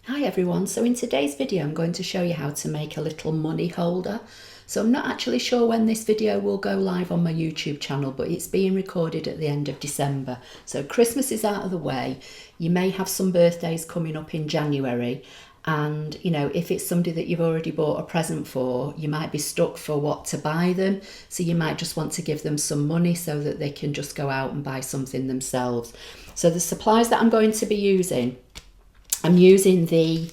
Hi everyone, so in today's video I'm going to show you how to make a little money holder. So I'm not actually sure when this video will go live on my YouTube channel, but it's being recorded at the end of December. So Christmas is out of the way. You may have some birthdays coming up in January, and you know, if it's somebody that you've already bought a present for, you might be stuck for what to buy them. So you might just want to give them some money so that they can just go out and buy something themselves. So the supplies that I'm going to be using, I'm using the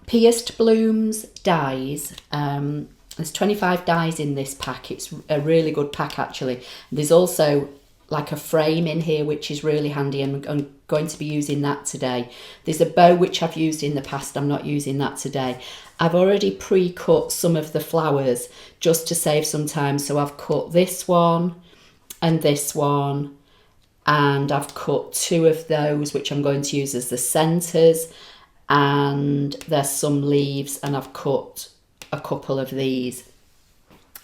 Pierced Blooms dies. There's 25 dies in this pack. It's a really good pack actually. There's also like a frame in here which is really handy, and I'm going to be using that today. There's a bow which I've used in the past. I'm not using that today. I've already pre-cut some of the flowers just to save some time. So I've cut this one and this one, and I've cut two of those which I'm going to use as the centres, and there's some leaves, and I've cut a couple of these.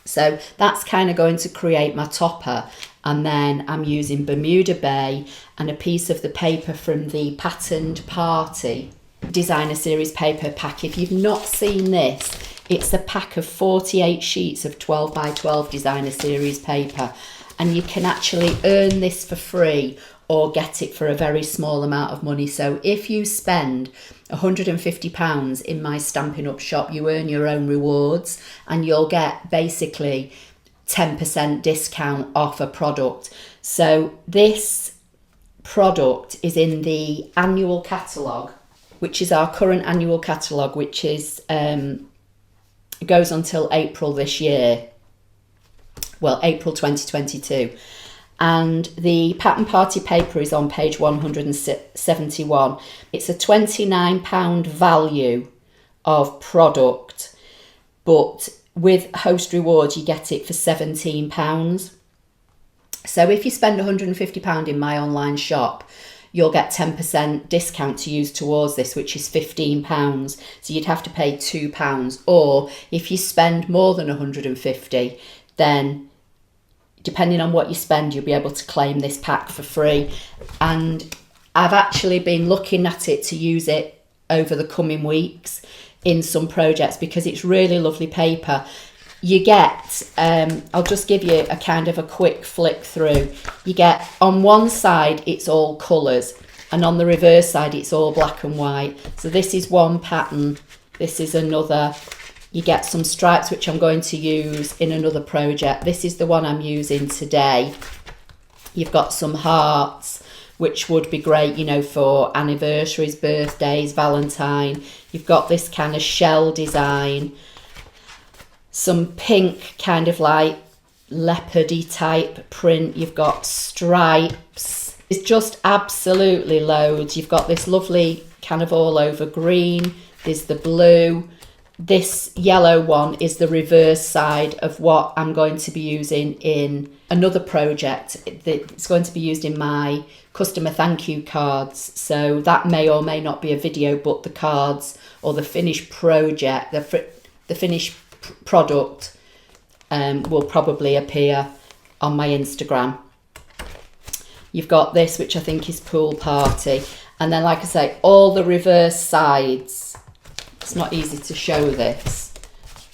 So that's kind of going to create my topper, and then I'm using Bermuda Bay and a piece of the paper from the Patterned Party Designer Series paper pack. If you've not seen this, it's a pack of 48 sheets of 12 by 12 Designer Series paper. And you can actually earn this for free or get it for a very small amount of money. So if you spend £150 in my Stampin' Up shop, you earn your own rewards, and you'll get basically 10% discount off a product. So this product is in the annual catalogue, which is our current annual catalogue, which is goes until April this year. Well, April 2022. And the Pattern Party paper is on page 171. It's a £29 value of product, but with host rewards you get it for £17. So if you spend £150 in my online shop, you'll get 10% discount to use towards this, which is £15. So you'd have to pay £2. Or if you spend more than £150, then depending on what you spend, you'll be able to claim this pack for free. And I've actually been looking at it to use it over the coming weeks in some projects because it's really lovely paper. You get, I'll just give you a kind of a quick flick through. You get, on one side, it's all colours, and on the reverse side, it's all black and white. So this is one pattern, this is another. You get some stripes, which I'm going to use in another project. This is the one I'm using today. You've got some hearts, which would be great, you know, for anniversaries, birthdays, Valentine. You've got this kind of shell design, some pink kind of like leopardy type print. You've got stripes. It's just absolutely loads. You've got this lovely kind of all over green. There's the blue. This yellow one is the reverse side of what I'm going to be using in another project. It's going to be used in my customer thank you cards. So that may or may not be a video, but the cards or the finished project, the finished product will probably appear on my Instagram. You've got this, which I think is Pool Party. And then, like I say, all the reverse sides, it's not easy to show this,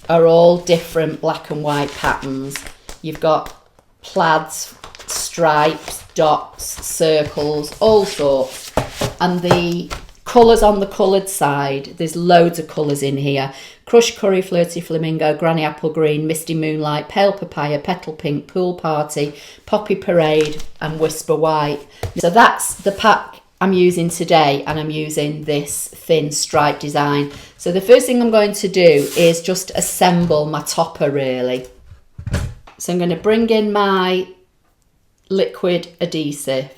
are all different black and white patterns. You've got plaids, stripes, dots, circles, all sorts. And the colours on the coloured side, there's loads of colours in here. Crushed Curry, Flirty Flamingo, Granny Apple Green, Misty Moonlight, Pale Papaya, Petal Pink, Pool Party, Poppy Parade and Whisper White. So that's the pack I'm using today, and I'm using this thin stripe design. So the first thing I'm going to do is just assemble my topper really. So I'm going to bring in my liquid adhesive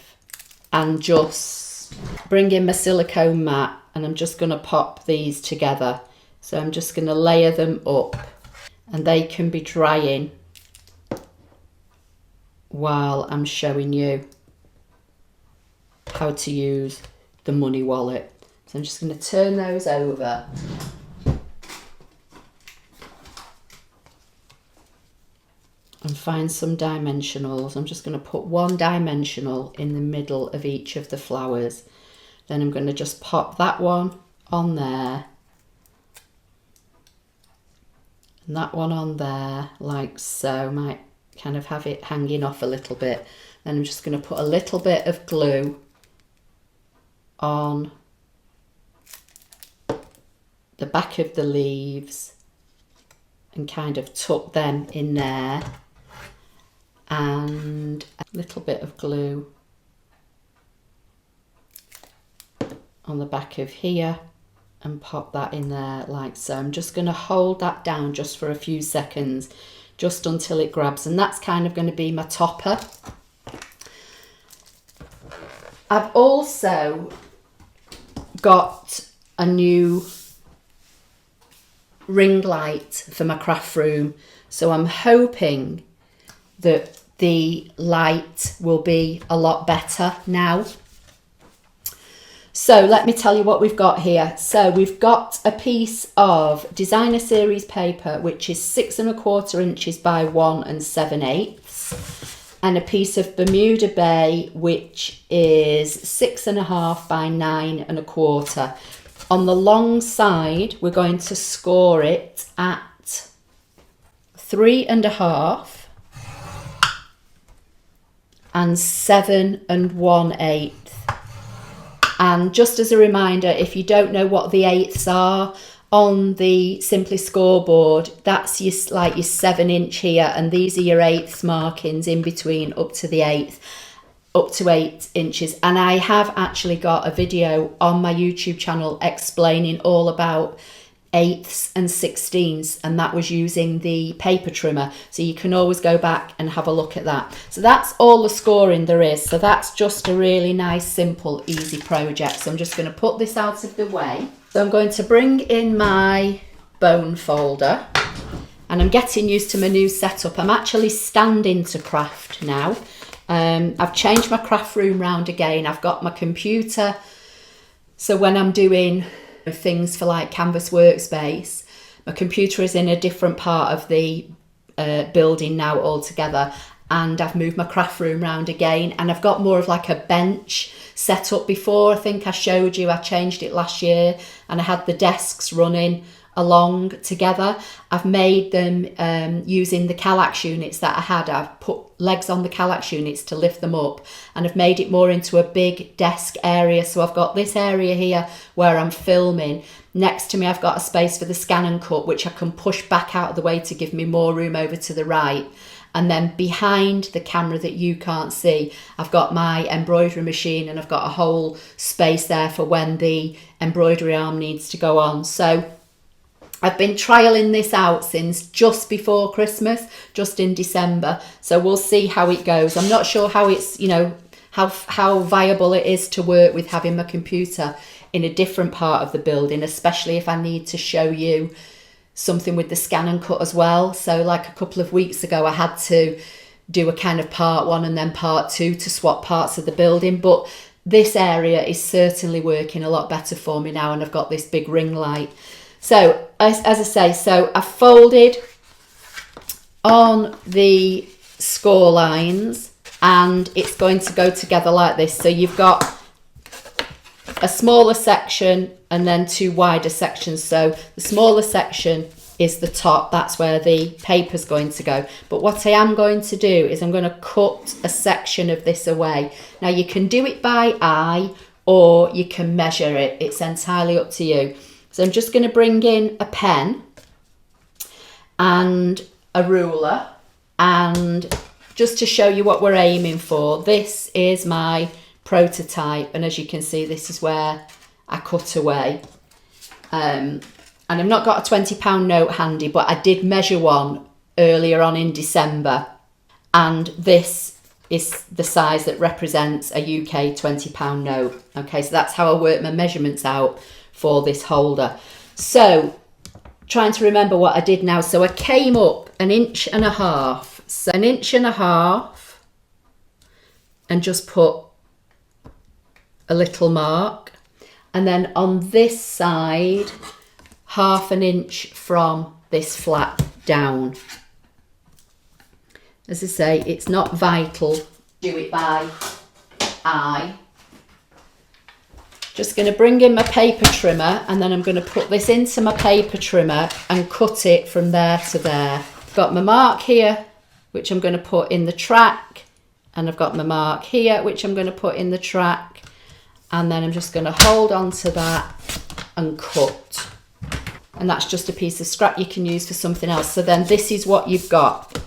and just bring in my silicone mat, and I'm just going to pop these together. So I'm just going to layer them up, and they can be drying while I'm showing you how to use the money wallet. So I'm just going to turn those over. And find some dimensionals. I'm just going to put one dimensional in the middle of each of the flowers. Then I'm going to just pop that one on there, and that one on there, like so. Might kind of have it hanging off a little bit. Then I'm just going to put a little bit of glue on the back of the leaves and kind of tuck them in there, and a little bit of glue on the back of here and pop that in there like so. I'm just going to hold that down just for a few seconds, just until it grabs, and that's kind of going to be my topper. I've also got a new ring light for my craft room, so I'm hoping that the light will be a lot better now. So let me tell you what we've got here. So we've got a piece of designer series paper, which is 6 1/4 inches by 1 7/8, and a piece of Bermuda Bay, which is 6 1/2 by 9 1/4. On the long side, we're going to score it at 3 1/2 and 7 1/8. And just as a reminder, if you don't know what the eighths are, on the Simply scoreboard, that's your, like your 7-inch here, and these are your eighths markings in between up to the eighth, up to 8 inches. And I have actually got a video on my YouTube channel explaining all about eighths and 16ths, and that was using the paper trimmer, so you can always go back and have a look at that. So that's all the scoring there is. So that's just a really nice, simple, easy project. So I'm just going to put this out of the way. So I'm going to bring in my bone folder, and I'm getting used to my new setup. I'm actually standing to craft now. I've changed my craft room round again. I've got my computer, so when I'm doing things for like Canvas Workspace, my computer is in a different part of the building now altogether, and I've moved my craft room round again, and I've got more of like a bench set up. Before, I think I showed you, I changed it last year, and I had the desks running along together. I've made them using the Kallax units that I had. I've put legs on the Kallax units to lift them up, and I've made it more into a big desk area. So I've got this area here where I'm filming. Next to me, I've got a space for the ScanNCut, which I can push back out of the way to give me more room over to the right. And then behind the camera that you can't see, I've got my embroidery machine, and I've got a whole space there for when the embroidery arm needs to go on. So I've been trialing this out since just before Christmas, just in December. So we'll see how it goes. I'm not sure how it's, you know, how viable it is to work with having my computer in a different part of the building, especially if I need to show you something with the ScanNCut as well. So like a couple of weeks ago, I had to do a kind of part 1 and then part 2 to swap parts of the building. But this area is certainly working a lot better for me now, and I've got this big ring light. So as I say, so I folded on the score lines, and it's going to go together like this. So you've got a smaller section and then 2 wider sections. So the smaller section is the top, that's where the paper's going to go. But what I am going to do is I'm going to cut a section of this away. Now you can do it by eye or you can measure it, it's entirely up to you. So I'm just going to bring in a pen and a ruler, and just to show you what we're aiming for, this is my prototype, and as you can see, this is where I cut away. And I've not got a £20 note handy, but I did measure one earlier on in December, and this is the size that represents a UK £20 note. Okay, so that's how I work my measurements out for this holder. So trying to remember what I did now. So I came up 1.5 inches, so 1.5 inches, and just put a little mark. And then on this side, 1/2 inch from this flap down. As I say, it's not vital. Do it by eye. Just going to bring in my paper trimmer, and then I'm going to put this into my paper trimmer and cut it from there to there. Got my mark here, which I'm going to put in the track, and I've got my mark here, which I'm going to put in the track, and then I'm just going to hold on to that and cut. And that's just a piece of scrap you can use for something else. So then this is what you've got.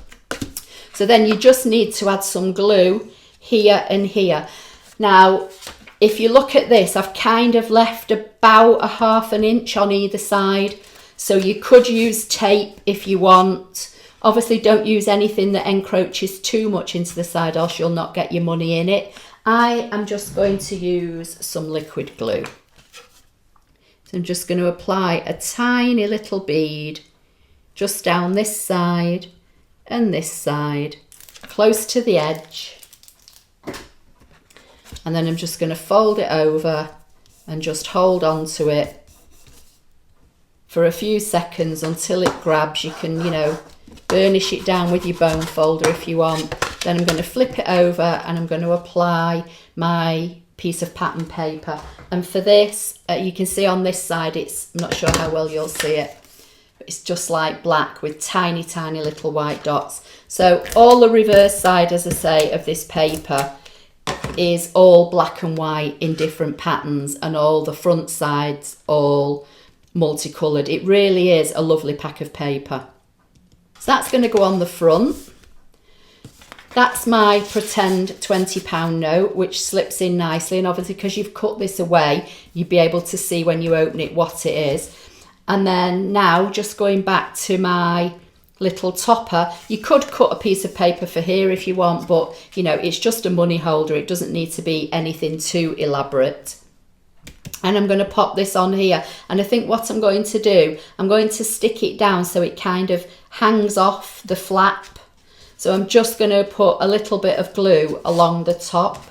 So then you just need to add some glue here and here. Now, if you look at this, I've kind of left about a ½ inch on either side. So you could use tape if you want. Obviously, don't use anything that encroaches too much into the side, else you'll not get your money in it. I am just going to use some liquid glue. So I'm just going to apply a tiny little bead just down this side and this side, close to the edge. And then I'm just going to fold it over and just hold on to it for a few seconds until it grabs. You can, you know, burnish it down with your bone folder if you want. Then I'm going to flip it over and I'm going to apply my piece of pattern paper. And for this, you can see on this side, I'm not sure how well you'll see it, but it's just like black with tiny, tiny little white dots. So all the reverse side, as I say, of this paper is all black and white in different patterns, and all the front sides all multicoloured. It really is a lovely pack of paper. So that's going to go on the front. That's my pretend £20 note, which slips in nicely, and obviously because you've cut this away, you'll be able to see when you open it what it is. And then now, just going back to my little topper, you could cut a piece of paper for here if you want, but you know, it's just a money holder. It doesn't need to be anything too elaborate. And I'm going to pop this on here, and I think what I'm going to do, I'm going to stick it down so it kind of hangs off the flap. So I'm just going to put a little bit of glue along the top,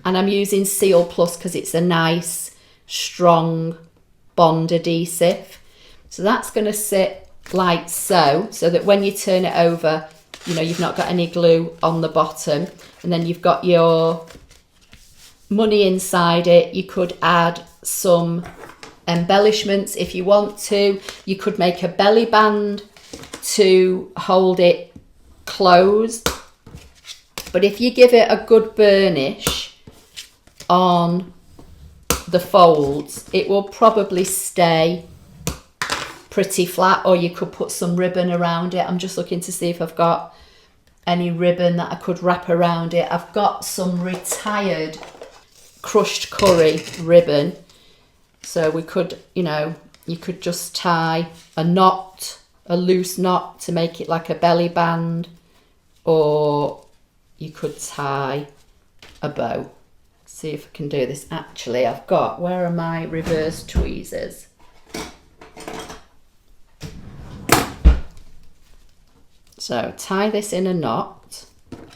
and I'm using Seal Plus because it's a nice strong bond adhesive. So that's going to sit like so that when you turn it over, you know, you've not got any glue on the bottom, and then you've got your money inside it. You could add some embellishments if you want to. You could make a belly band to hold it closed, but if you give it a good burnish on the folds, it will probably stay pretty flat, or you could put some ribbon around it. I'm just looking to see if I've got any ribbon that I could wrap around it. I've got some retired crushed curry ribbon, so we could, you know, you could just tie a knot, a loose knot, to make it like a belly band, or you could tie a bow. Let's see if I can do this. Actually, I've got, where are my reverse tweezers? So tie this in a knot,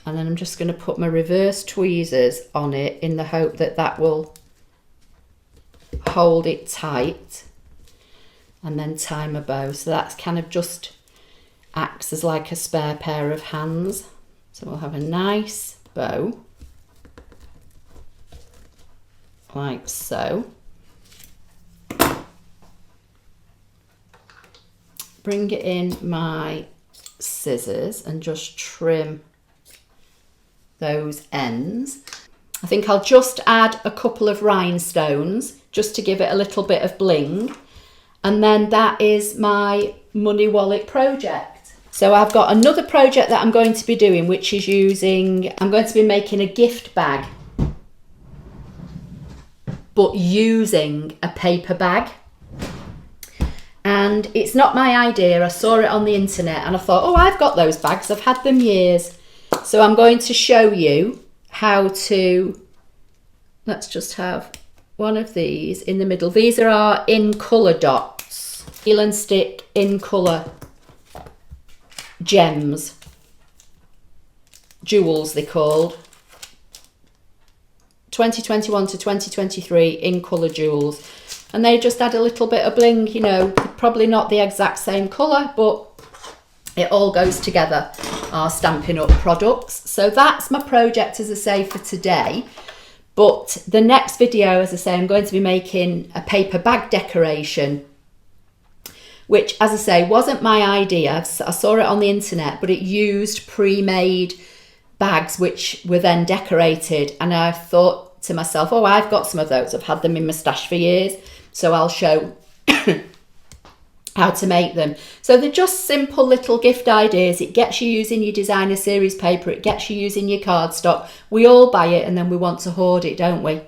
and then I'm just going to put my reverse tweezers on it in the hope that that will hold it tight, and then tie my bow. So that's kind of just acts as like a spare pair of hands. So we'll have a nice bow like so. Bring it in my scissors and just trim those ends. I think I'll just add a couple of rhinestones just to give it a little bit of bling, and then that is my money wallet project. So I've got another project that I'm going to be doing, which is I'm going to be making a gift bag, but using a paper bag. And it's not my idea. I saw it on the internet and I thought, oh, I've got those bags. I've had them years. So I'm going to show you how to, let's just have one of these in the middle. These are our in colour dots, Peel and Stick in colour gems, jewels they're called. 2021 to 2023 in colour jewels. And they just add a little bit of bling, you know, probably not the exact same colour, but it all goes together, our Stampin' Up products. So that's my project, as I say, for today. But the next video, as I say, I'm going to be making a paper bag decoration, which, as I say, wasn't my idea. I saw it on the internet, but it used pre-made bags which were then decorated, and I thought to myself, oh, I've got some of those. I've had them in my stash for years, so I'll show how to make them. So they're just simple little gift ideas. It gets you using your designer series paper, it gets you using your cardstock. We all buy it and then we want to hoard it, don't we?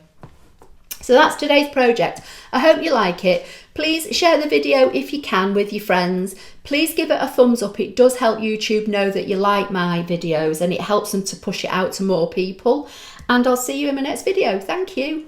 So that's today's project. I hope you like it. Please share the video if you can with your friends. Please give it a thumbs up. It does help YouTube know that you like my videos, and it helps them to push it out to more people. And I'll see you in my next video. Thank you.